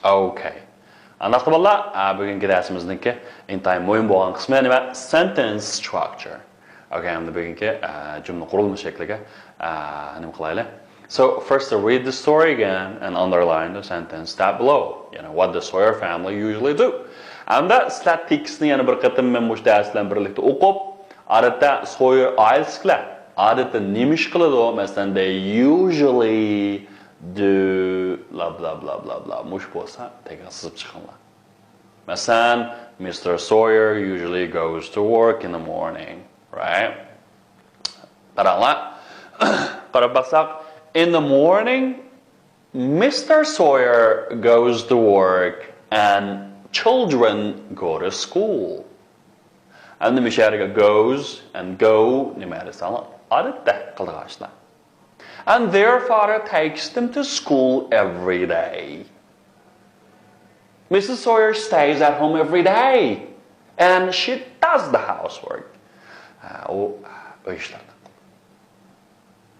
Okay. Anaқты бала, бүгінгі дәрісіміздіңкі интайм мойын болған қысмы нема? Sentence structure. Okay, енді бүгінгі жүмні құрылымы шеклігі нем қылайлы. So, first read the story again and underline the sentence tab below. You know, what the Sawyer family usually do. Анда сіләт текісіні яны бір қытым мен мұш дәрісілен бірлікті оқып, адетте Sawyer айлсықлы. Adette nemish qiladi, masalan, they usually do blah blah blah blah blah. Mush bo'lsa, tekin sizib chiqinglar. Masalan, Mr. Sawyer usually goes to work in the morning, right? Qaranglar. Qarab baqsaq, in the morning, Mr. Sawyer goes to work and children go to school. And the misharga goes and go, and their father takes them to school every day. Mrs. Sawyer stays at home every day, and she does the housework.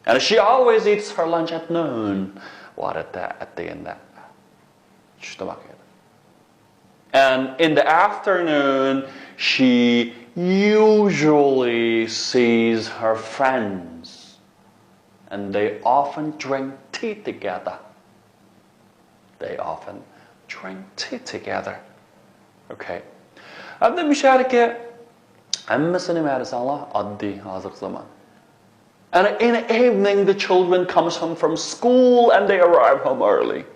And she always eats her lunch at noon. At the end of and in the afternoon, she usually sees her friends, and they often drink tea together. Okay. And the misharike, and in the evening, the children comes home from school and they arrive home early.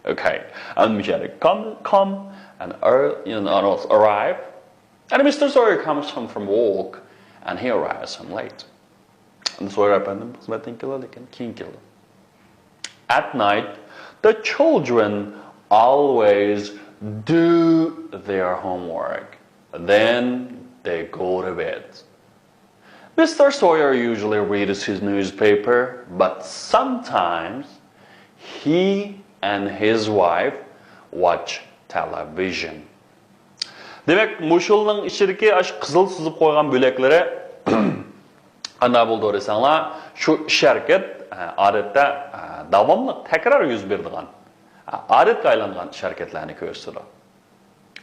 Okay. And misharike come and arrive. And Mr. Sawyer comes home from work and he arrives home late. And Sawyer at night, the children always do their homework. Then they go to bed. Mr. Sawyer usually reads his newspaper, but sometimes he and his wife watch television. Demek, muşulның içirki qızıl sızıp koygan böleklere qanda buldu desanlar, şu şirket adette davamlıq tekrar yüz berdigan. Adet qaylangan şirketlerini ko'rsatadi.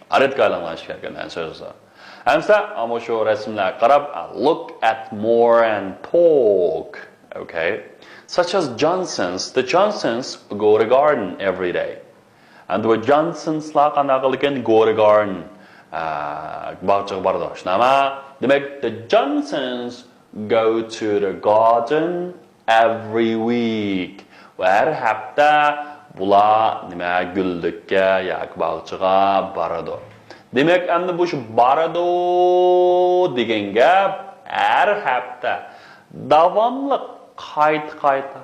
Adet qaylangan şirketlerini sözü. Hamsa ama şu resimler qarab, look at more and talk. Okay? Such as Johnson's. The Johnsons go to garden every day. And the Johnsons la qanda qilgan go to garden. The Johnsons go to the garden every week. Her hafta bular nima guldukka yoki bog'chaga boradi. Demak, endi bu shu boradi degan gap har hafta davomli qayta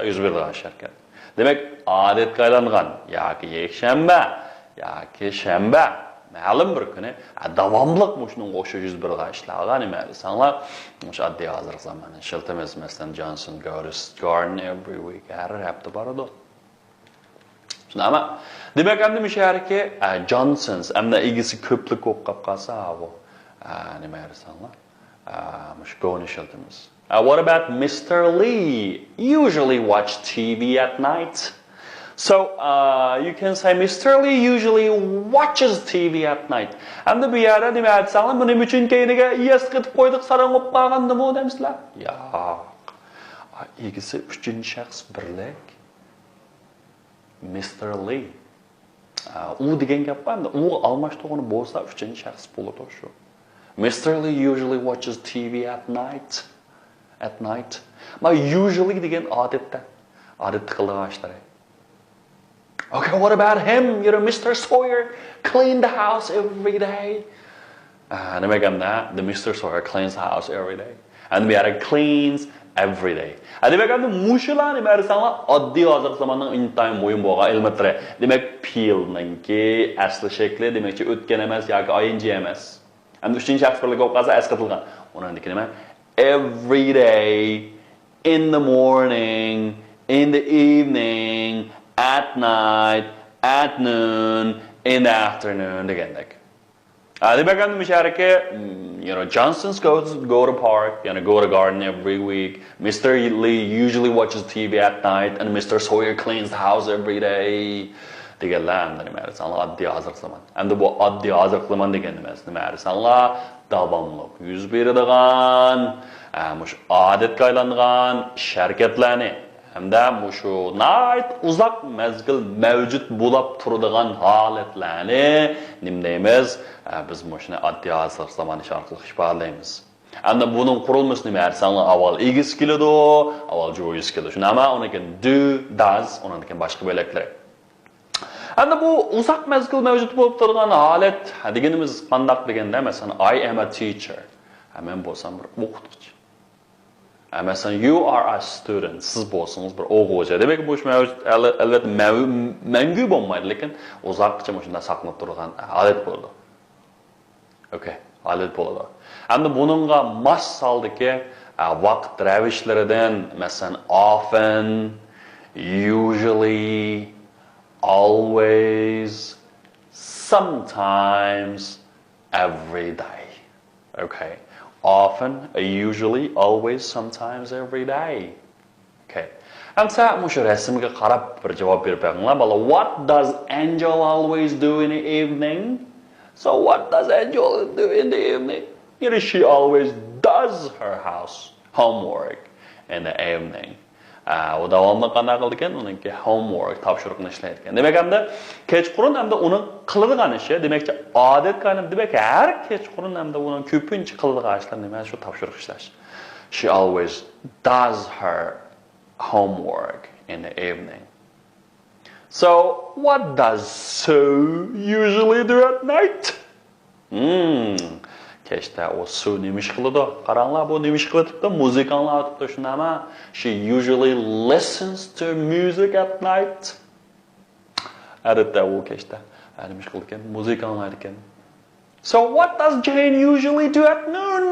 yuz beradigan shirkat. Demak, odatga aylangan yoki yakshanba yoki shanba ma'lum bir kuni davomliq shunga o'xshash yuz bergan ishlarga nima desanlar, o'sha oddiy hozirgi zamonda shiltimiz masalan Johnson goes garden every week har hafta boradi. Shunami? Demak, endi mishariki Johnsons hamda egisi ko'plik bo'lib qolsa bu nima desanlar? Mush go'ni shiltimiz. What about Mr. Lee? Usually watch TV at night. So, you can say Mr. Lee usually watches TV at night. And the biyada nima aytsalar, buning uchun keyiniga yes qilib qo'ydik, sarang bo'lib qolgandimi deymizlar? Yo'q. Egisi uchinchi shaxs birlik. Mr. Lee. U degan gap endi u almashtug'ini bo'lsa uchinchi shaxs bo'ladi shu. Mr. Lee usually watches TV at night. Ma usually degan odatda qilgan ishlar. Okay, what about him? You know, Mr. Sawyer clean the house every day. The Mr. Sawyer cleans the house every day. And the other cleans every day. Demek ki muşular nima desanlar, oddiy hozir zamonning intayim mo'yin bo'lgan ilmitre. Demak, feelninki asli shakli demakchi o'tgan emas yoki oyinji emas. Endi uchinchi shaxs birligi o'qasa asqatilgan. Uningki nima? Every day, in the morning, in the evening, at night, at noon, in the afternoon degandek. Demek ki müşareke, Johnson's go to park, go to garden every week. Mr. Lee usually watches TV at night, and Mr. Sawyer cleans the house every day. Deganlar hamda nima desanlar oddiy hozirqilaman. Hamda bu oddiy hozirqilaman degan nima desanlar davomliq yuz beradigan, mush odatga aylangan harakatlarni hamda mushu nayt uzoq mezgil mavjud bo'lib turadigan holatlarni nima deymiz? Biz mushuni oddiy hozirqilaman orqali ifodalaymiz. Hamda buning qurilmasi nima desanlar avval egis keladi, avval jo'yis keladi. Shunama uniki do, does, undan boshqa bo'laklari. Hamda bu uzoq mezgil mavjud bo'lib turgan holat deganimiz qandoq deganda, masalan, I am a teacher. Men bo'lsam bir o'qituvchi. Masalan, you are a student. Siz bo'lsangiz bir o'quvchi. Demak, bu mavjud albatta mangu bo'lmaydi, lekin uzoqcha shunday saqlanib turgan holat bo'ladi. Okay, holat bo'ladi. Hamda buningga mos soldiki vaqt ravishlaridan, masalan, often, usually, always, sometimes, every day. Okay. Often, usually, always, sometimes, every day. Okay. Hamsa mushu rasmga qarab bir javob berib qo'yinglar. What does Angel always do in the evening? So what does Angel do in the evening? She always does her homework in the evening. O davomli qanday qildi ekan? Uningki homework topshiriqni ishlaydi ekan. Demak, hamda kechqurun hamda uni qiladigan ishi, demakki odatga aylanib, demak har kechqurun hamda uni ko'pincha qiladigan ishlar nima? Shu topshiriq ishlash. She always does her homework in the evening. So, what does Sue usually do at night? Kechda o Sue nima ish qiladi? Qaranglar, bu nima ish qilibdi? Musiqa anglatibdi, shunami? She usually listens to music at night. Adatda u kechda nima ish qilgan? Musiqa anglar ekan. So what does Jane usually do at noon?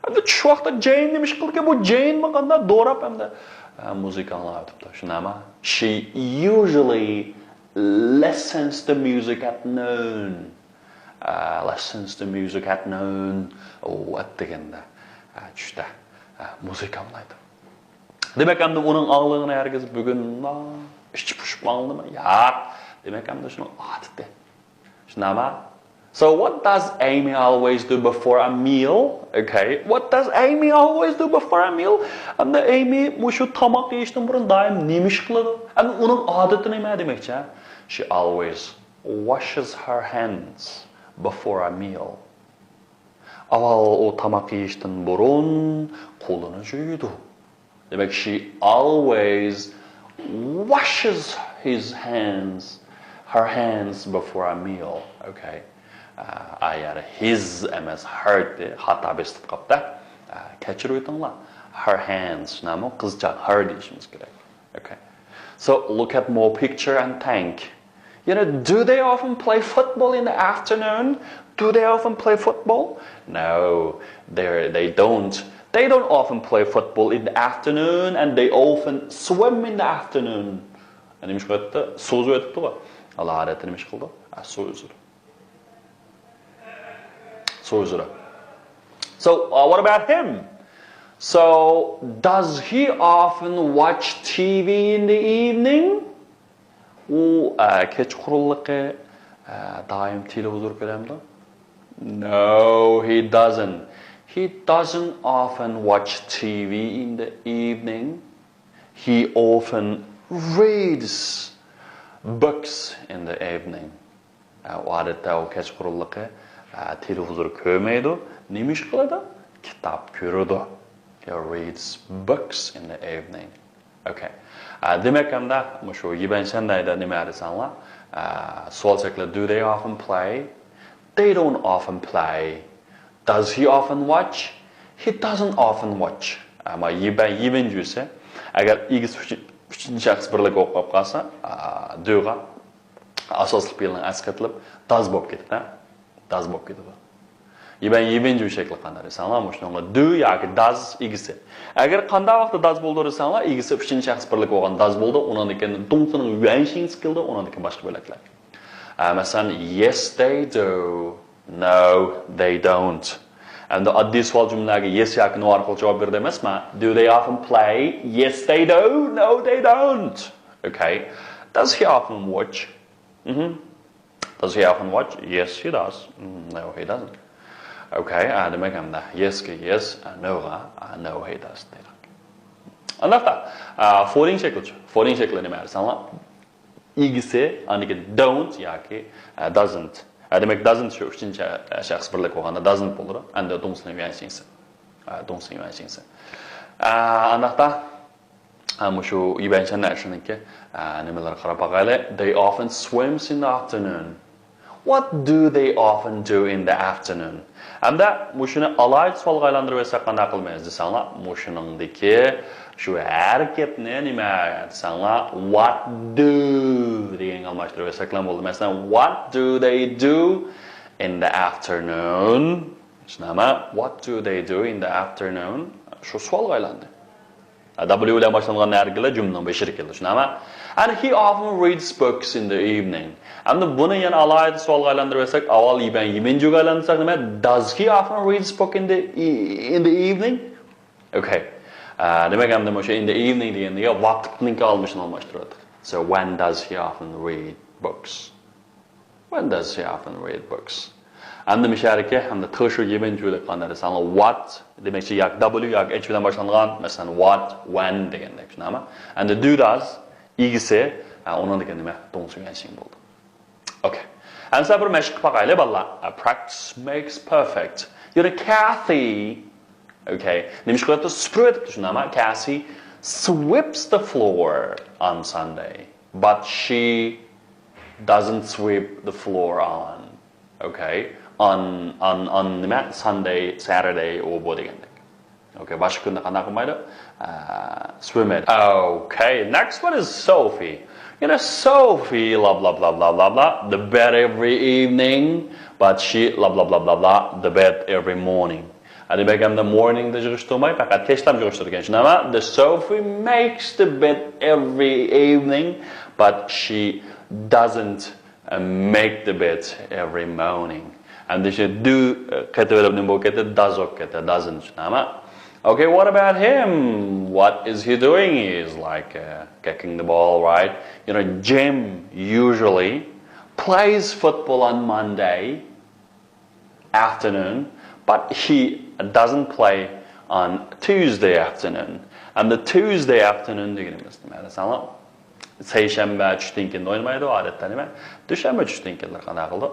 Hamda shu vaqtda Jane nima ish qilgan? Bu Jane mi qanday do'rab hamda musiqa anglatibdi, shunami? She usually listens to music at noon. Listens to music at noon. What deganda tushda musiqa anglaydi. Demak, hamda uning og'lig'ini hargiz bugun ichib pushib qolmadimi? Yo'q. Demak, hamda shuni otdi. Shunami? So what does Amy always do before a meal? Okay. What does Amy always do before a meal? Hamda Amy mushu tomoq yeyishdan burun doim nima ish qiladi? Hamda uning odati nima demakchi? She always washes her hands before a meal. Avval o tomoq yeyishdan burun qo'lini yuvadi. Demak, she always washes her hands before a meal. Okay. Agar his emas her de xato besib qopda. Kechirib o'tinglar. Her hands, nima qizcha her deyishimiz kerak. Okay. So look at more picture and think. Do they often play football in the afternoon? Do they often play football? No, they don't. They don't often play football in the afternoon, and they often swim in the afternoon. Nima ish qildi? Suv o'tibdi-ku. Allah odatda nima ish qildi? Suv uzdi. So, what about him? So, does he often watch TV in the evening? Kechqurunlikqa doim televizor ko'ramdi? No, he doesn't. He doesn't often watch TV in the evening. He often reads books in the evening. Odatda u kechqurunlikqa televizor ko'rmaydi, nima ish qiladi? Kitob ko'radi. He reads books in the evening. Okay. Demak, hamda shu yibanshandayda nima desanlar? Savol shakli, do they often play? They don't often play. Does he often watch? He doesn't often watch. Ammo yiban jusa, agar x uchinchi shaxs birligi o'qib qolsa, do'ga asosli fe'lni asqatilib does bo'lib ketadi. Does bo'lib ketadi. Yiban ju shakli qanday desanlar, shunga do yoki does igisi. Agar qanday vaqtda does bo'ldi desanlar, igisi uchinchi shaxs birligi bo'lgan does bo'ldi, undan keyin dunqning yuanshing skillda undan keyin boshqa bo'laklar. Masalan, yes they do. No, they don't. And the oddiy savol jumlaga yes yoki no orqali javob berdi emasmi? Do they often play? Yes, they do. No, they don't. Okay. Does he often watch? Does he often watch? Yes, he does. No, he doesn't. Okay, demek hamda yes ki yes, no ga no, he does. Anda foreign shekilchi. Foreign shekli nima desanlar? İgisi aniki don't yoki doesn't. Demek doesn't shu uchinchi shaxs birlik bo'lganda doesn't bo'ladi. Endi dumsini yuvansinsa. Dumsini yuvansinsa. Anda shu yuvanshan narshaniki nimalar qarab boqayli. They often swims in the afternoon. What do they often do in the afternoon? Hamda mushuni alayt savolga aylantirib olsak qanday qilmaymiz desanglar, mushuningdiki shu harakatni nima desanglar, what do degan almashtirib olsak bo'ladi. Masalan, what do they do in the afternoon? Shunama, what do they do in the afternoon? Shu savolga aylandi. W bilan boshlangan nargilar jumlaning beshiri keldi. Shunama? And he often reads books in the evening. And buni yana alayda savolga aylantirib olsak, avval yeminjuga aylantirsak nima? Does he often read book in the evening? Okay. Demek hamda o'sha in the evening deganiga vaqtniki olmishini almashtiradi. So when does he often read books? When does he often read books? Hamda mishariki hamda tishu yeminjulik qanday desanlar what demakchi yak w yak h bilan boshlangan, masalan what, when degandek tushunami? And the do does igisi onun degani nima? Do'ngsuyanshing bo'ldi. Okay. And so bir mashq qilib balla. Practice makes perfect. You're Kathy. Okay. Nimish qilyapti? Supurib tushunami? Kathy sweeps the floor on Sunday, but she doesn't sweep the floor on. Okay. On nima? Sunday, Saturday or bu degandek. Okay, boshqa kunda qanday qilmaydi? Swim it. Okay, next one is Sophie. You know, Sophie, blah, blah, blah, blah, blah, blah, the bed every evening, but she, blah, blah, blah, blah, blah, the bed every morning. And the morning, the Sophie makes the bed every evening, but she doesn't make the bed every morning. And they should do, doesn't. Okay, what about him? What is he doing? He's like kicking the ball, right? You know, Jim usually plays football on Monday afternoon, but he doesn't play on Tuesday afternoon. And the Tuesday afternoon deganimiz nima desalar? Seshanba tushdan o'ynaydi odatda nima? Dushanba tushdan qanday qildi?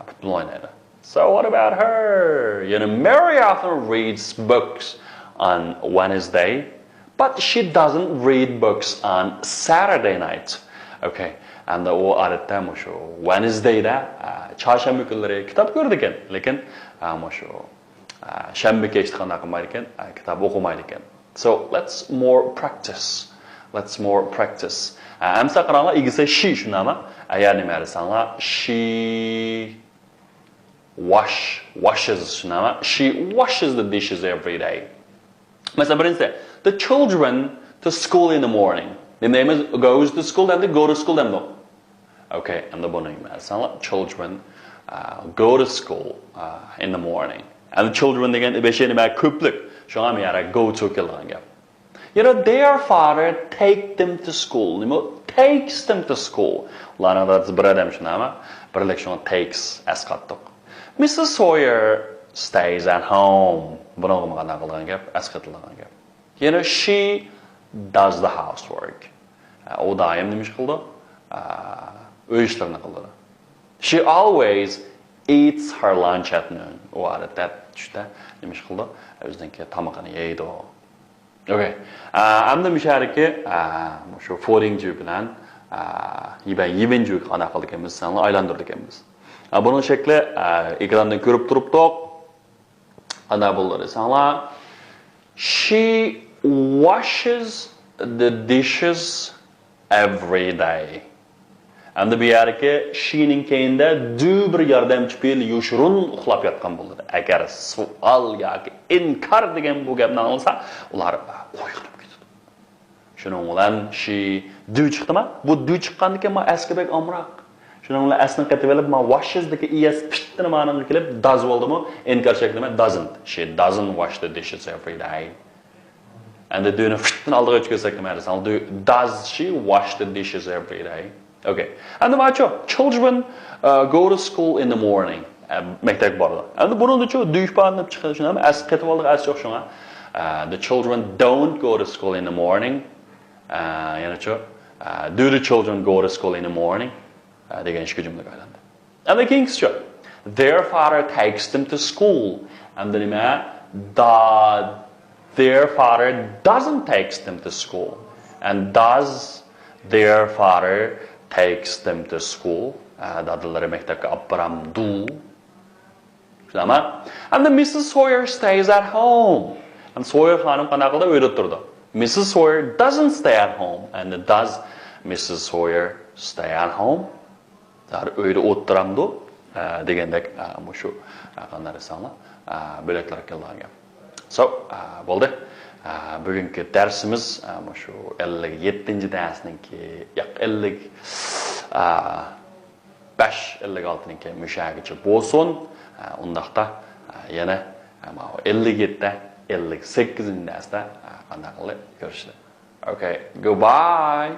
Futbol o'ynaydi. So what about her? You know, Mary often reads books on Wednesday, but she doesn't read books on Saturday night. Okay, and u odatda shu Wednesdayda chorshanba kunlari kitob ko'rdi ekan, lekin shu shanba kechda qanday qilmaydi ekan, kitob o'qimaydi ekan. So let's more practice. Let's more practice. Amsa qaranglar, igisi she shunami? Agar nima desanglar, she washes shunami? She washes the dishes every day. The children to school in the morning. The name is goes to school and they go to school then no. Okay, and the boning children go to school in the morning. And the children again go to kilanga. You know, their father takes them to school. Takes them to school. Lana that's bradam shnama, but election takes as Mrs. Sawyer stays at home. You know, she does the housework. She always eats her lunch at noon. Okay. I'm the mishariki, foreign Jubilan, even Juk on Apple Games and Islander Games. A bonus shekle, Igran Kurup Truptok. She washes the dishes every day. And the biyarki shening keyinda dubir yordamchi pil yushrun uxlab yotgan bo'ladi. Agar savol yoki inkor degan bu gapni olsa, ular qo'yqib ketadi. Shuning bilan she du chiqdimi? Bu du chiqqandan keyin men askabek omroq. Shuningla asli qatib olib, ma washes-dagi es pitni ma'noga kelib does bo'ldimi? Inkar shaklida doesn't. She doesn't wash the dishes every day. And the doing pitni oldiga o'tkazsak nima deysan? Does she wash the dishes every day? Okay. And the children go to school in the morning. Maktab bordi. And buningda duyishpanib chiqishi ham as qatib oldiga as yo'q shunga. The children don't go to school in the morning. Do the children go to school in the morning? Degan ishga jumlaga aylandi. And the king's their father takes them to school. And the their father doesn't take them to school. And does their father takes them to school? Dadalari maktabga olib boramdu. And the Mrs. Sawyer stays at home. And Sawyer xonim qanaqa qildi? Uyda turdi. Mrs. Sawyer doesn't stay at home. And does Mrs. Sawyer stay at home? Uyda o'tiramdu degandek shu qanday desamlar bo'laklar kelgan. So, bo'ldi. Bugungi darsimiz shu 57-darsningki, yo'q 56-ningki mushagicha bo'lsin. Undaqda yana 57-58-darsda qanday qilib ko'rishdi. Okay, goodbye.